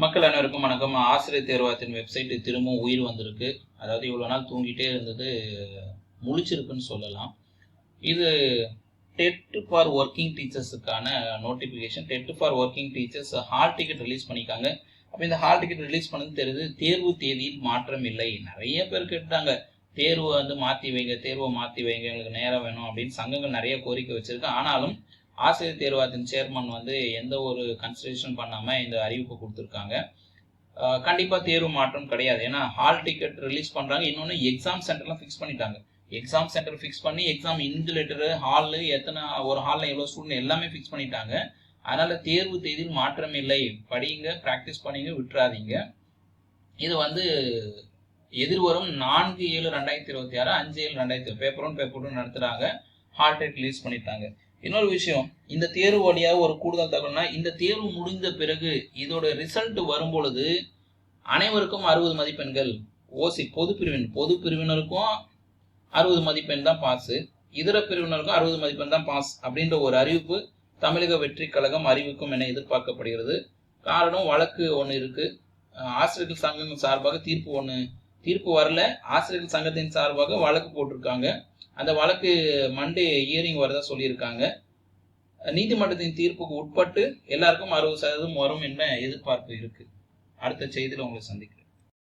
மக்கள் அனைவருக்கும் வணக்கம். ஆசிரியர் தேர்வாயத்தின் வெப்சைட் திரும்பவும் உயிர் வந்திருக்கு. அதாவது இவ்வளோ நாள் தூங்கிட்டே இருந்தது முழிச்சிருக்குன்னு சொல்லலாம். இது டெட் ஃபார் ஒர்க்கிங் டீச்சர்ஸுக்கான notification. TET for working teachers hall ticket release பண்ணியிருக்காங்க. அப்போ இந்த ஹால் டிக்கெட் ரிலீஸ் பண்ணது தெரியுது, தேர்வு தேதியில் மாற்றம் இல்லை. நிறைய பேர் கேட்டாங்க, தேர்வை மாற்றி வைங்க, தேர்வை மாற்றி வைங்க, எங்களுக்கு நேரம் வேணும் அப்படின்னு சங்கங்கள் நிறைய கோரிக்கை வச்சிருக்கு. ஆனாலும் ஆசிரியர் தேர்வாயத்தின் சேர்மன் எந்த ஒரு கன்சிடரேஷன் பண்ணாமல் இந்த அறிவிப்பு கொடுத்துருக்காங்க. கண்டிப்பாக தேர்வு மாற்றம் கிடையாது. ஏன்னா ஹால் டிக்கெட் ரிலீஸ் பண்ணுறாங்க. இன்னொன்று எக்ஸாம் சென்டர்லாம் ஃபிக்ஸ் பண்ணிட்டாங்க. எக்ஸாம் சென்டர் ஃபிக்ஸ் பண்ணி எக்ஸாம் இன்விஜிலேட்டரு ஹாலு எத்தனை ஒரு ஹாலில் எவ்வளோ ஸ்டூடெண்ட் எல்லாமே ஃபிக்ஸ் பண்ணிட்டாங்க. அதனால் தேர்வு தேதியில் மாற்றம் இல்லை. படிங்க, ப்ராக்டிஸ் பண்ணிங்க, விட்டுறாதீங்க. இது எதிர்வரும் 4/7/2026 5/7/2026 பேப்பர் 1 பேப்பர் 2 நடத்துகிறாங்க. ஹால் டிக்கெட் ரிலீஸ் பண்ணிட்டாங்க. இன்னொரு விஷயம், இந்த தேர்வு வழியாக ஒரு கூடுதல் தகவல்னா, இந்த தேர்வு முடிந்த பிறகு இதோட ரிசல்ட் வரும்பொழுது அனைவருக்கும் 60 மதிப்பெண்கள். ஓசி பொது பிரிவினருக்கும் 60 மதிப்பெண் தான் பாஸ், இதர பிரிவினருக்கும் 60 மதிப்பெண் தான் பாஸ் அப்படின்ற ஒரு அறிவிப்பு தமிழக வெற்றி கழகம் அறிவிக்கும் என எதிர்பார்க்கப்படுகிறது. காரணம், வழக்கு ஒன்று இருக்கு. ஆசிரியர்கள் சங்கங்கள் சார்பாக தீர்ப்பு வரல. ஆசிரியர்கள் சங்கத்தின் சார்பாக வழக்கு போட்டிருக்காங்க. அந்த வழக்கு மண்டே ஹியரிங் வரதா சொல்லியிருக்காங்க. நீதிமன்றத்தின் தீர்ப்புக்கு உட்பட்டு எல்லாருக்கும் 60% வரும் என்ற எதிர்பார்ப்பு இருக்கு. அடுத்த செய்தியில் உங்களை சந்திக்கிறேன்.